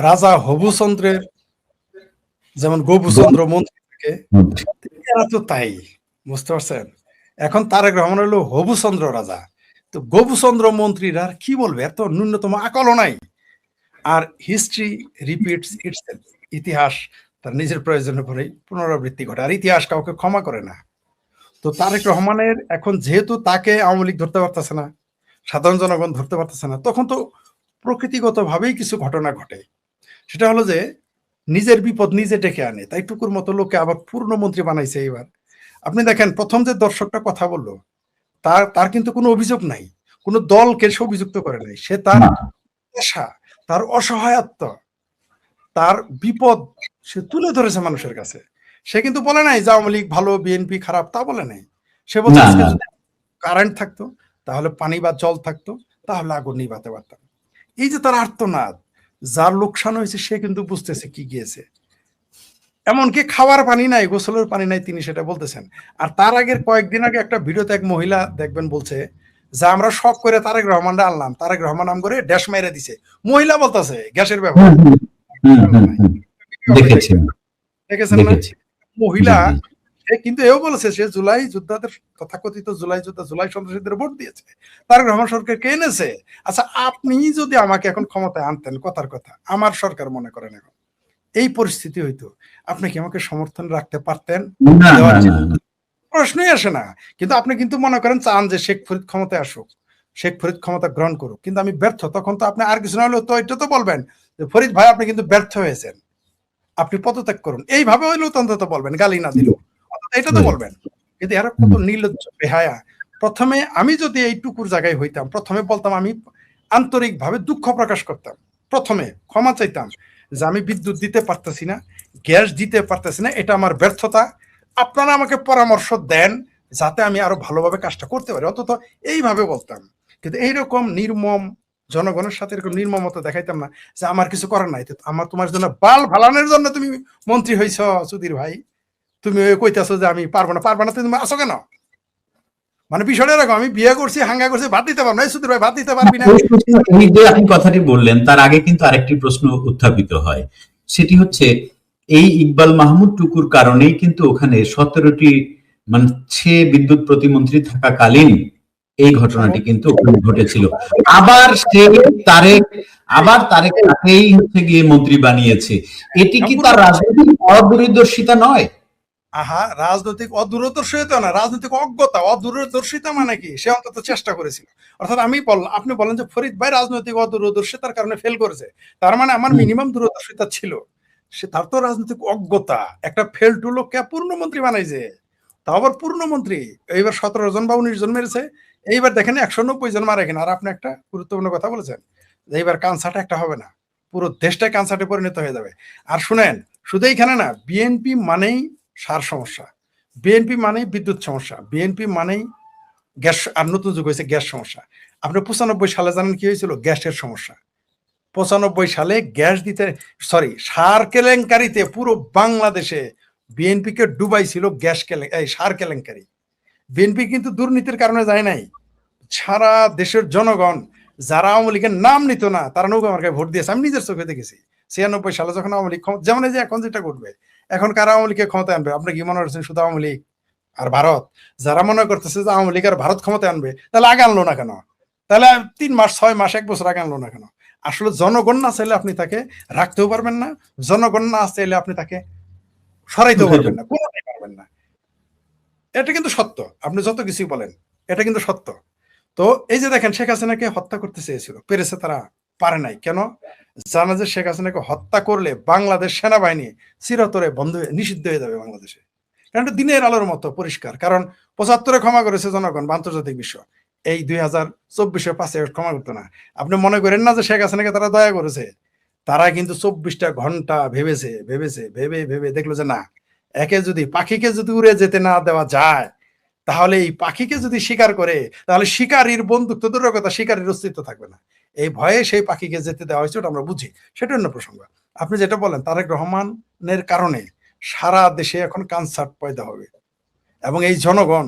রাজা হবুচন্দ্রের যেমন গবুচন্দ্র মন্ত্রী থাকে, এরা তো তাই, বুঝতে পারছেন? এখন তারেক রহমান হলো হবুচন্দ্র রাজা, তো গবুচন্দ্র মন্ত্রীরা আর কি বলবে, এত ন্যূনতম আকলও নাই। আর হিস্ট্রি রিপিটস ইটসেলফ, ইতিহাস তার নিজের প্রয়োজনের পরেই পুনরাবৃত্তি ঘটে, আর ইতিহাস কাউকে ক্ষমা করে না। তো তারেক রহমানের এখন যেহেতু তাকে আওয়ামী লীগ ধরতে পারতেছে না, সাধারণ জনগণ ধরতে পারতেছে না, তখন তো প্রকৃতিগতভাবেই কিছু ঘটনা ঘটে। সেটা হলো যে নিজের বিপদ নিজে ডেকে আনে, তাই টুকুর মতো লোকে আবার পূর্ণমন্ত্রী বানাইছে এইবার। আপনি দেখেন প্রথম যে দর্শকটা কথা বললো, তার তার কিন্তু কোনো অভিযোগ নাই, কোনো দলকে সে অভিযুক্ত করে নাই, সে তার পেশা, তার অসহায়ত্ব, তার বিপদ সে তুলে ধরেছে মানুষের কাছে। সে কিন্তু বলে নাই যে আওয়ামী লীগ ভালো বিএনপি খারাপ, তা বলে নাই। সে বলছে আজকে যদি কারেন্ট থাকতো, তাহলে পানি বা জল থাকতো, তাহলে আগুন নিভাতে পারতাম। এই যে তার আর্তনাদ, যার লোকসান হয়েছে সে কিন্তু বুঝতেছে কি গিয়েছে। এমনকি খাওয়ার পানি নাই, গোসলের পানি নাই, তিনি সেটা বলতেছেন। আর তার আগের কয়েকদিন আগে একটা ভিডিওতে এক মহিলা দেখবেন বলছে যে আমরা শখ করে তারেক রহমানটা আনলাম, তারেক রহমান নাম করে ড্যাশ মেরে দিছে। মহিলা বলতেছে গ্যাসের ব্যবহার দেখেছেন না? মহিলা সে কিন্তু এও বলেছে সে জুলাই যোদ্ধাদের, তথাকথিত জুলাই যোদ্ধা, জুলাই সন্ত্রাসীদের ভোট দিয়েছে, তারেক রহমান সরকারকে এনেছে। আচ্ছা, আপনি যদি আমাকে এখন ক্ষমতায় আনতেন, কথার কথা আমার সরকার মনে করেন এখন এই পরিস্থিতি হইতো, আপনি কি আমাকে সমর্থন রাখতে পারতেন? প্রশ্নই আসে না। কিন্তু আপনি কিন্তু মনে করেন চান যে শেখ ফরিদ ক্ষমতায় আসুক, শেখ ফরিদ ক্ষমতা গ্রহণ করুক, কিন্তু আমি ব্যর্থ, তখন তো আপনি আর কিছু না হলেও তো এটা তো বলবেন যে ফরিদ ভাই আপনি কিন্তু ব্যর্থ হয়েছেন, আপনি পদত্যাগ করুন, এইভাবে হইলেও তো অন্তত বলবেন, গালি না দিলেও এটা তো বলবেন। কিন্তু এরা কত নির্লজ্জ বেহায়া। প্রথমে আমি যদি এইটুকুর জায়গায় হইতাম, প্রথমে বলতাম, আমি আন্তরিকভাবে দুঃখ প্রকাশ করতাম, প্রথমে ক্ষমা চাইতাম যে আমি বিদ্যুৎ দিতে পারতেছি না, গ্যাস দিতে পারতেছি না, এটা আমার ব্যর্থতা, আপনারা আমাকে পরামর্শ দেন যাতে আমি আরো ভালোভাবে কাজটা করতে পারি, অন্তত এইভাবে বলতাম। কিন্তু এইরকম নির্মম, জনগণের সাথে এরকম নির্মমতা দেখাইতাম না যে আমার কিছু করার নাই, আমার তোমার জন্য বাল ভালানোর জন্য তুমি মন্ত্রী হইছ সুধীর ভাই, তুমি কইতেছো যে আমি পারবো না, পারবো না, তুমি আসো কেন? মানে বিষয়টা এরকম, আমি বিয়ে করছি, হাঙ্গা করছি, ভাত দিতে পারবো না, সুধীর ভাই ভাত দিতে পারবি না। এই যে আপনি কথাটি বললেন তার আগে কিন্তু আরেকটি প্রশ্ন উত্থাপিত হয়, সেটি হচ্ছে এই ইকবাল মাহমুদ টুকুর কারণেই কিন্তু ওখানে 17টি মানে বিদ্যুৎ প্রতিমন্ত্রী থাকাকালীন এই ঘটনাটি কিন্তু ঘটেছিল। আবার সে তারেক তাকেই হচ্ছে গিয়ে মন্ত্রী বানিয়েছে, এটি কি তার রাজনৈতিক অদূরদর্শিতা নয়? আহা, রাজনৈতিক অদূরদর্শিতা না, রাজনৈতিক অজ্ঞতা। অদূরদর্শিতা মানে কি, সে অন্তত চেষ্টা করেছিল। অর্থাৎ আপনি বলেন যে ফরিদ ভাই রাজনৈতিক অদূরদর্শিতার কারণে ফেল করেছে, তার মানে আমার মিনিমাম দূরদর্শিতা ছিল। সে তার তো রাজনৈতিক অজ্ঞতা, একটা ফেল টু লোককে পূর্ণমন্ত্রী বানাইছে, তাও আবার পূর্ণমন্ত্রী। এইবার 17 জন বা 19 জন মেরেছে, এইবার দেখেন 190 জন মারা গেছে। আর আপনি একটা গুরুত্বপূর্ণ কথা বলেছেন যে এইবার কানসার্ট একটা হবে না, পুরো দেশটাই কানসার্টে পরিণত হয়ে যাবে। আর শুনেন, শুধু এইখানে না, বিএনপি মানেই সার সমস্যা, বিএনপি মানেই বিদ্যুৎ সমস্যা, বিএনপি মানেই গ্যাস, আর নতুন যুগ হয়েছে গ্যাস সমস্যা। আপনি 95 সালে জানেন কি হয়েছিল? গ্যাসের সমস্যা। 95 সালে গ্যাস দিতে, সরি, সার কেলেঙ্কারিতে পুরো বাংলাদেশে বিএনপিকে ডুবাইছিল গ্যাস সার কেলেঙ্কারি। বিএনপি কিন্তু দুর্নীতির কারণে যায় নাই, সারা দেশের জনগণ যারা আওয়ামী লীগের নাম নিত না তারা নৌকা মার্কায় ভোট দিয়েছে, আমি নিজের চোখে দেখেছি। 96 সালে যখন আওয়ামী লীগ, যেমন এই যে এখন যেটা ঘটবে, এখন কারা আওয়ামী লীগকে ক্ষমতায় আনবে? আপনি কি মনে করছেন শুধু আওয়ামী লীগ আর ভারত? যারা মনে করতেছে যে আওয়ামী লীগ আর ভারত ক্ষমতায় আনবে, তাহলে আগে আনলো না কেন? তাহলে 3 মাস 6 মাস 1 বছর আগে আনলো না কেন? আসলে জনগণ না চাইলে আপনি তাকে রাখতেও পারবেন না, জনগণ না চাইলে আপনি তাকে সরাইতেও পারবেন না, কোনোটাই পারবেন না। এটা কিন্তু সত্য, আপনি যত কিছুই বলেন, এটা কিন্তু সত্য। তো এই যে দেখেন, শেখ হাসিনাকে হত্যা করতে চেয়েছিল, পেরেছে তারা? পারে নাই। কেন? জানা যে শেখ হাসিনাকে হত্যা করলে বাংলাদেশ সেনাবাহিনী চিরতরে বন্ধ হয়ে, নিষিদ্ধ হয়ে যাবে বাংলাদেশে। কারণ দিনের আলোর মতো পরিষ্কার, কারণ 75-এ ক্ষমা করেছে জনগণ বা আন্তর্জাতিক বিশ্ব, এই 2024-এ 5 আগস্ট ক্ষমা করতো না। আপনি মনে করেন না যে শেখ হাসিনাকে তারা দয়া করেছে? তারা কিন্তু 24টা ঘন্টা ভেবেছে, ভেবে ভেবে দেখলো যে না, একে যদি পাখিকে যদি উড়ে যেতে না দেওয়া যায়, তাহলে এই পাখিকে যদি শিকার করে, তাহলে শিকারীর বন্দুক তো দূরের কথা, শিকারীর অস্তিত্ব থাকবে না। এই ভয়ে সেই পাখিকে যেতে দেওয়া হয়েছে, ওটা আমরা বুঝি, সেটা অন্য প্রসঙ্গ। আপনি যেটা বলেন, তারেক রহমানের কারণে সারা দেশে এখন কনসার্ট পয়দা হবে এবং এই জনগণ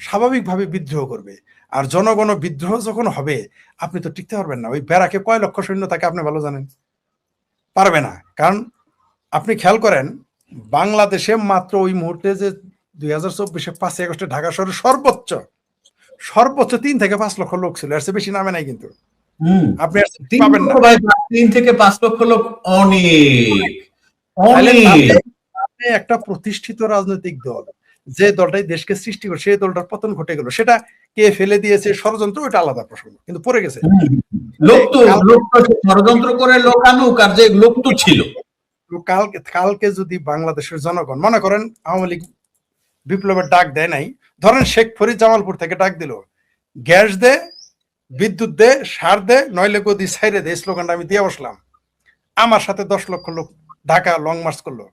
স্বাভাবিকভাবে বিদ্রোহ করবে। আর জনগণ বিদ্রোহ যখন হবে, আপনি তো টিকতে পারবেন না। ওই ব্যারাকে কয় লক্ষ সৈন্য থাকে আপনি ভালো জানেন। পারবে না। কারণ আপনি খেয়াল করেন বাংলাদেশে মাত্র ওই মুহূর্তে যে 2024 5ই আগস্টে ঢাকা শহরে সর্বোচ্চ 3 থেকে 5 লক্ষ লোক ছিল, এর চেয়ে বেশি নামে নাই কিন্তু। আপনি আর পাবেন না। 3 থেকে 5 লক্ষ লোক অনেক তাহলে অনেক। আপনি একটা প্রতিষ্ঠিত রাজনৈতিক দল, যে দলটাই দেশকে সৃষ্টি করে, সেই দলটার পতন ঘটে গেল, সেটা কে ফেলে দিয়েছে ষড়যন্ত্র, ওইটা আলাদা প্রসঙ্গ, কিন্তু পড়ে গেছে। লোক তো ষড়যন্ত্র করে লোক আনুক, আর যে লোক তো ছিল। কালকে যদি বাংলাদেশের জনগণ মনে করেন আওয়ামী লীগ বিপ্লবের ডাক দেয় নাই, ধরেন শেখ ফরিদ জামালপুর থেকে ডাক দিল, গ্যাস দে, বিদ্যুৎ দে, সার দে, নইলে গদি ছাইরে দে, স্লোগানটা আমি দিয়ে বসলাম, আমার সাথে 10 লক্ষ লোক ঢাকা লং মার্চ করলো,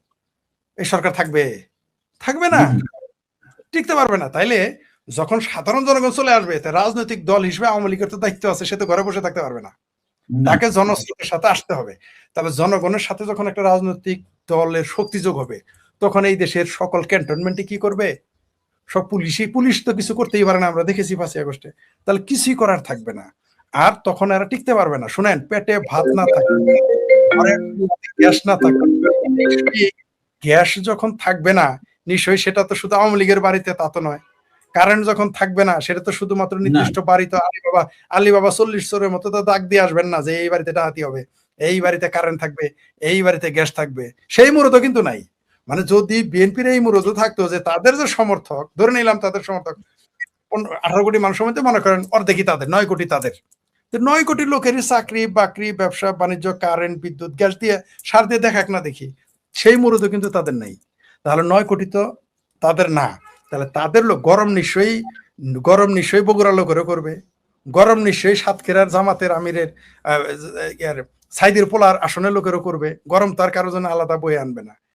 এই সরকার থাকবে? থাকবে না, টিকতে পারবে না। তাইলে যখন সাধারণ জনগণ চলে আসবে, রাজনৈতিক দল হিসেবে আওয়ামী লীগের তো দায়িত্ব আছে, সে তো ঘরে বসে থাকতে পারবে না, তাকে জনস্রোতের সাথে আসতে হবে। তাহলে জনগণের সাথে যখন একটা রাজনৈতিক দলের শক্তি যোগ হবে, তখন এই দেশের সকল ক্যান্টনমেন্টে কি করবে? সব পুলিশ তো কিছু করতেই পারে না, আমরা দেখেছি 5ই আগস্টে। তাহলে কিছুই করার থাকবে না, আর তখন এরা টিকতে পারবে না। শুনেন, পেটে ভাত না থাকবে, গ্যাস না থাকবে, গ্যাস যখন থাকবে না, নিশ্চয়ই সেটা তো শুধু আওয়ামী লীগের বাড়িতে তা তো নয়। কারেন্ট যখন থাকবে না, সেটা তো শুধুমাত্র নির্দিষ্ট বাড়ি, তো আলিবাবা 40 চোরের মতো তো দাগ দিয়ে আসবেন না যে এই বাড়িতে ডাকাতি হবে, এই বাড়িতে কারেন্ট থাকবে, এই বাড়িতে গ্যাস থাকবে। সেই মুহূর্ত কিন্তু নাই। মানে যদি বিএনপির এই মুহূর্ত থাকতো যে তাদের যে সমর্থক, ধরে নিলাম তাদের সমর্থক 18 কোটি মানুষের মধ্যে মনে করেন অর্ধেকই তাদের, 9 কোটি তাদের, 9 কোটি লোকেরই চাকরি বাকরি, ব্যবসা বাণিজ্য, কারেন্ট, বিদ্যুৎ, গ্যাস দিয়ে, সার দিয়ে দেখাক না দেখি, সেই মুহূর্ত কিন্তু তাদের নাই। তাহলে 9 কোটি তো তাদের না। তাহলে তাদের লোক গরম নিশ্চয়ই বগুড়া লোকেরও করবে, গরম নিশ্চয়ই সাতক্ষীরার জামাতের আমিরের সাইদির পোলার আসনের লোকেরও করবে। গরম তার কারো জন্য আলাদা বয়ে আনবে না।